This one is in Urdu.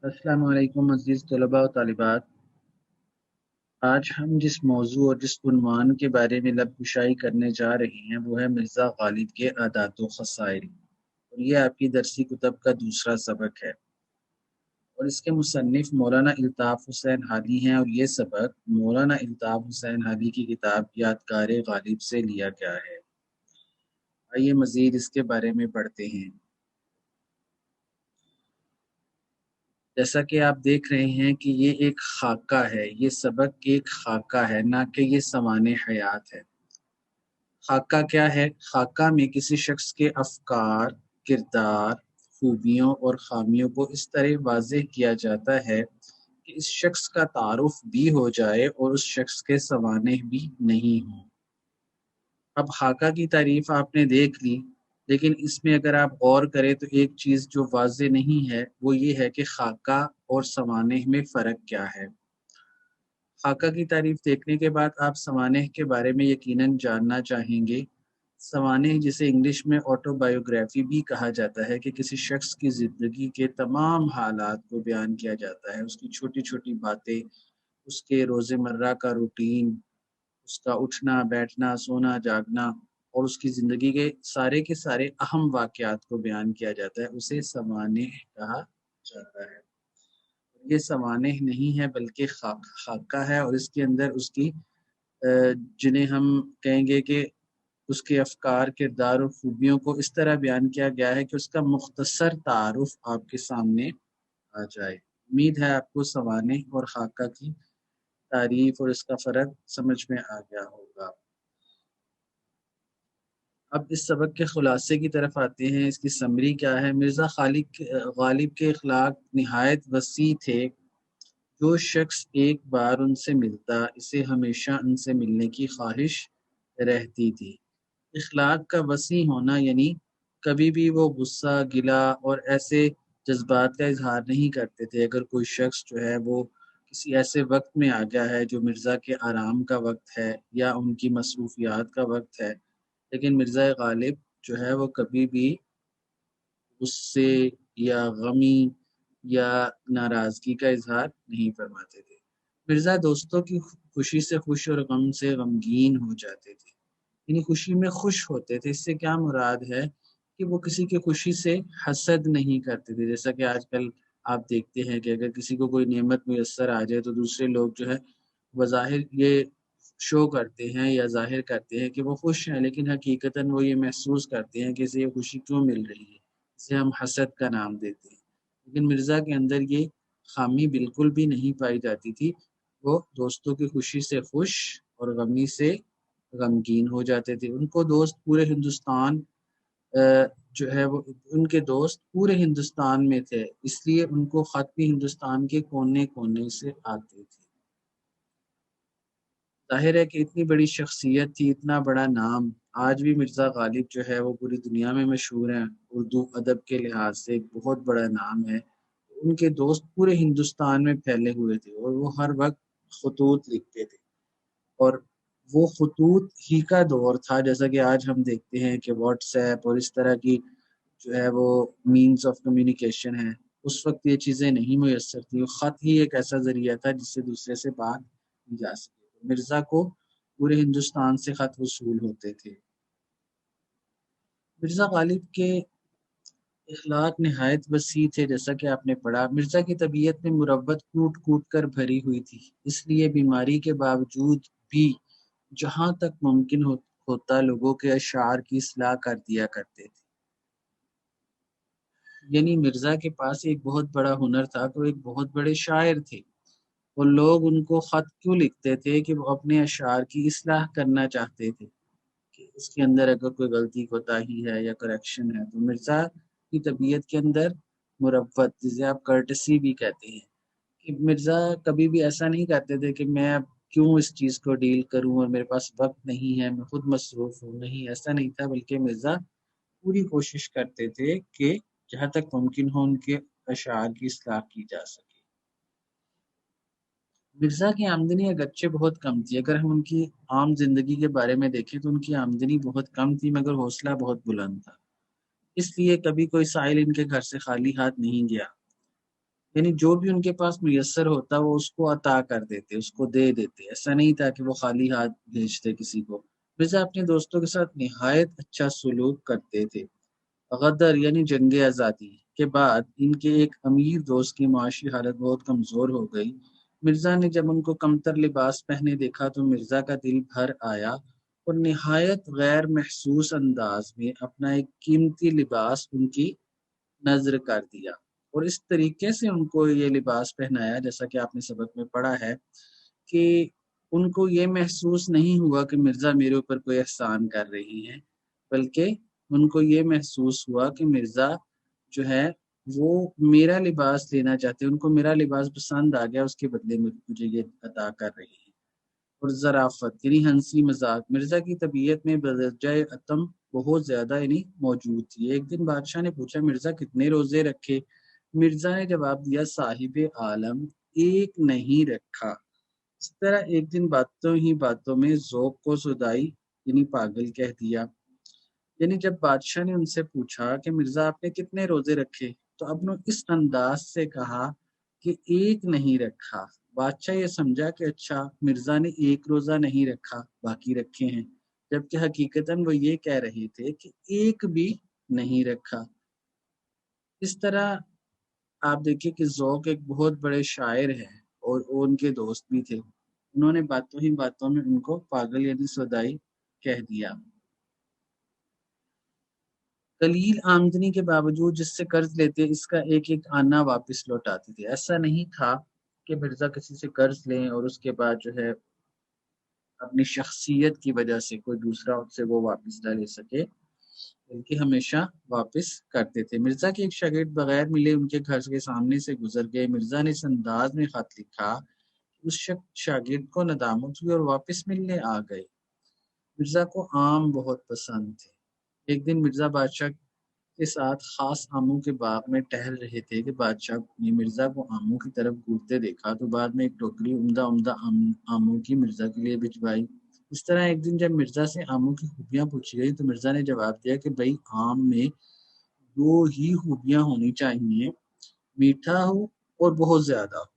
السلام علیکم عزیز طلباء و طالبات۔ آج ہم جس موضوع اور جس عنوان کے بارے میں لب کشائی کرنے جا رہے ہیں وہ ہے مرزا غالب کے عادات و خصائل، اور یہ آپ کی درسی کتب کا دوسرا سبق ہے، اور اس کے مصنف مولانا الطاف حسین ہادی ہیں، اور یہ سبق مولانا الطاف حسین ہادی کی کتاب یادگار غالب سے لیا گیا ہے۔ آئیے مزید اس کے بارے میں پڑھتے ہیں۔ جیسا کہ آپ دیکھ رہے ہیں کہ یہ ایک خاکہ ہے، یہ سبق ایک خاکہ ہے، نہ کہ یہ سوانح حیات ہے۔ خاکہ کیا ہے؟ خاکہ میں کسی شخص کے افکار، کردار، خوبیوں اور خامیوں کو اس طرح واضح کیا جاتا ہے کہ اس شخص کا تعارف بھی ہو جائے اور اس شخص کے سوانح بھی نہیں ہوں۔ اب خاکہ کی تعریف آپ نے دیکھ لی، لیکن اس میں اگر آپ غور کریں تو ایک چیز جو واضح نہیں ہے وہ یہ ہے کہ خاکہ اور سوانح میں فرق کیا ہے۔ خاکہ کی تعریف دیکھنے کے بعد آپ سوانح کے بارے میں یقیناً جاننا چاہیں گے۔ سوانح جسے انگلش میں آٹو بایوگرافی بھی کہا جاتا ہے، کہ کسی شخص کی زندگی کے تمام حالات کو بیان کیا جاتا ہے، اس کی چھوٹی چھوٹی باتیں، اس کے روزمرہ کا روٹین، اس کا اٹھنا بیٹھنا سونا جاگنا، اور اس کی زندگی کے سارے اہم واقعات کو بیان کیا جاتا ہے، اسے سوانح کہا جاتا ہے۔ یہ سوانح نہیں ہے بلکہ خاکہ ہے، اور اس کے اندر اس کی جنہیں ہم کہیں گے کہ اس کے افکار، کردار اور خوبیوں کو اس طرح بیان کیا گیا ہے کہ اس کا مختصر تعارف آپ کے سامنے آ جائے۔ امید ہے آپ کو سوانح اور خاکہ کی تعریف اور اس کا فرق سمجھ میں آ گیا ہوگا۔ اب اس سبق کے خلاصے کی طرف آتے ہیں۔ اس کی سمری کیا ہے؟ مرزا غالب کے اخلاق نہایت وسیع تھے۔ جو شخص ایک بار ان سے ملتا، اسے ہمیشہ ان سے ملنے کی خواہش رہتی تھی۔ اخلاق کا وسیع ہونا یعنی کبھی بھی وہ غصہ، گلہ اور ایسے جذبات کا اظہار نہیں کرتے تھے۔ اگر کوئی شخص جو ہے وہ کسی ایسے وقت میں آ گیا ہے جو مرزا کے آرام کا وقت ہے یا ان کی مصروفیات کا وقت ہے، لیکن مرزا غالب جو ہے وہ کبھی بھی غصے یا غمی یا ناراضگی کا اظہار نہیں فرماتے تھے۔ مرزا دوستوں کی خوشی سے خوش اور غم سے غمگین ہو جاتے تھے، یعنی خوشی میں خوش ہوتے تھے۔ اس سے کیا مراد ہے کہ وہ کسی کی خوشی سے حسد نہیں کرتے تھے۔ جیسا کہ آج کل آپ دیکھتے ہیں کہ اگر کسی کو کوئی نعمت میسر آ جائے تو دوسرے لوگ جو ہے بظاہر یہ شو کرتے ہیں یا ظاہر کرتے ہیں کہ وہ خوش ہیں، لیکن حقیقتاً وہ یہ محسوس کرتے ہیں کہ اسے یہ خوشی کیوں مل رہی ہے، اسے ہم حسد کا نام دیتے ہیں۔ لیکن مرزا کے اندر یہ خامی بالکل بھی نہیں پائی جاتی تھی، وہ دوستوں کی خوشی سے خوش اور غمی سے غمگین ہو جاتے تھے۔ ان کو دوست پورے ہندوستان جو ہے وہ ان کے دوست پورے ہندوستان میں تھے، اس لیے ان کو خط بھی ہندوستان کے کونے کونے سے آتے تھے۔ ظاہر ہے کہ اتنی بڑی شخصیت تھی، اتنا بڑا نام، آج بھی مرزا غالب جو ہے وہ پوری دنیا میں مشہور ہیں، اردو ادب کے لحاظ سے ایک بہت بڑا نام ہے۔ ان کے دوست پورے ہندوستان میں پھیلے ہوئے تھے اور وہ ہر وقت خطوط لکھتے تھے، اور وہ خطوط ہی کا دور تھا، جیسا کہ آج ہم دیکھتے ہیں کہ واٹس ایپ اور اس طرح کی جو ہے وہ مینز آف کمیونیکیشن ہے۔ اس وقت یہ چیزیں نہیں میسر تھیں، خط ہی ایک ایسا ذریعہ تھا جس سے دوسرے سے بات کی جا سکے۔ مرزا کو پورے ہندوستان سے خط وصول ہوتے تھے۔ مرزا غالب کے اخلاق نہایت وسیع تھے، جیسا کہ آپ نے پڑھا۔ مرزا کی طبیعت میں مروت کوٹ کوٹ کر بھری ہوئی تھی، اس لیے بیماری کے باوجود بھی جہاں تک ممکن ہوتا لوگوں کے اشعار کی اصلاح کر دیا کرتے تھے۔ یعنی مرزا کے پاس ایک بہت بڑا ہنر تھا، تو ایک بہت بڑے شاعر تھے، اور لوگ ان کو خط کیوں لکھتے تھے کہ وہ اپنے اشعار کی اصلاح کرنا چاہتے تھے، کہ اس کے اندر اگر کوئی غلطی کوتاہی ہے یا کریکشن ہے۔ تو مرزا کی طبیعت کے اندر مروت، جسے آپ کرٹسی بھی کہتے ہیں، کہ مرزا کبھی بھی ایسا نہیں کرتے تھے کہ میں اب کیوں اس چیز کو ڈیل کروں اور میرے پاس وقت نہیں ہے، میں خود مصروف ہوں، نہیں، ایسا نہیں تھا، بلکہ مرزا پوری کوشش کرتے تھے کہ جہاں تک ممکن ہو ان کے اشعار کی اصلاح کی جا سکے۔ مرزا کی آمدنی اگرچہ بہت کم تھی، اگر ہم ان کی عام زندگی کے بارے میں دیکھیں تو ان کی آمدنی بہت کم تھی، مگر حوصلہ بہت بلند تھا، اس لیے کبھی کوئی سائل ان کے گھر سے خالی ہاتھ نہیں گیا۔ یعنی جو بھی ان کے پاس میسر ہوتا وہ اس کو عطا کر دیتے، اس کو دے دیتے، ایسا نہیں تھا کہ وہ خالی ہاتھ بھیجتے کسی کو۔ مرزا اپنے دوستوں کے ساتھ نہایت اچھا سلوک کرتے تھے۔ غدر یعنی جنگ آزادی کے بعد ان کے ایک امیر دوست کی معاشی حالت بہت کمزور ہو گئی۔ مرزا نے جب ان کو کمتر لباس پہنے دیکھا تو مرزا کا دل بھر آیا اور نہایت غیر محسوس انداز میں اپنا ایک قیمتی لباس ان کی نذر کر دیا، اور اس طریقے سے ان کو یہ لباس پہنایا، جیسا کہ آپ نے سبق میں پڑھا ہے کہ ان کو یہ محسوس نہیں ہوا کہ مرزا میرے اوپر کوئی احسان کر رہی ہیں، بلکہ ان کو یہ محسوس ہوا کہ مرزا جو ہے وہ میرا لباس لینا چاہتے ہیں، ان کو میرا لباس پسند آ گیا، اس کے بدلے میں مجھے یہ عطا کر رہی ہیں۔ اور ظرافت یعنی ہنسی مذاق مرزا کی طبیعت میں بدرجہ عتم بہت زیادہ یعنی موجود تھی۔ ایک دن بادشاہ نے پوچھا مرزا کتنے روزے رکھے؟ مرزا نے جواب دیا صاحب عالم ایک نہیں رکھا۔ اس طرح ایک دن باتوں ہی باتوں میں ذوق کو زدائی یعنی پاگل کہہ دیا۔ یعنی جب بادشاہ نے ان سے پوچھا کہ مرزا آپ نے کتنے روزے رکھے تو اب نے اس انداز سے کہا کہ ایک نہیں رکھا۔ بادشاہ یہ سمجھا کہ اچھا مرزا نے ایک روزہ نہیں رکھا، باقی رکھے ہیں، جبکہ حقیقتاً وہ یہ کہہ رہے تھے کہ ایک بھی نہیں رکھا۔ اس طرح آپ دیکھیے کہ ذوق ایک بہت بڑے شاعر ہیں اور وہ ان کے دوست بھی تھے، انہوں نے باتوں ہی باتوں میں ان کو پاگل یعنی سودائی کہہ دیا۔ قلیل آمدنی کے باوجود جس سے قرض لیتے اس کا ایک ایک آنا واپس لوٹاتے تھے۔ ایسا نہیں تھا کہ مرزا کسی سے قرض لیں اور اس کے بعد جو ہے اپنی شخصیت کی وجہ سے کوئی دوسرا ان سے وہ واپس نہ لے سکے، بلکہ ہمیشہ واپس کرتے تھے۔ مرزا کے ایک شاگرد بغیر ملے ان کے گھر کے سامنے سے گزر گئے۔ مرزا نے اس انداز میں خط لکھا، اس شاگرد کو ندامت ہوئی اور واپس ملنے آ گئے۔ مرزا کو آم بہت پسند تھے۔ ایک دن مرزا بادشاہ کے ساتھ خاص آموں کے باغ میں ٹہل رہے تھے کہ بادشاہ نے مرزا کو آموں کی طرف گھورتے دیکھا تو بعد میں ایک ٹوکری عمدہ عمدہ آموں کی مرزا کے لیے بھجوائی۔ اس طرح ایک دن جب مرزا سے آموں کی خوبیاں پوچھی گئی تو مرزا نے جواب دیا کہ بھئی آم میں دو ہی خوبیاں ہونی چاہیے، میٹھا ہو اور بہت زیادہ ہو۔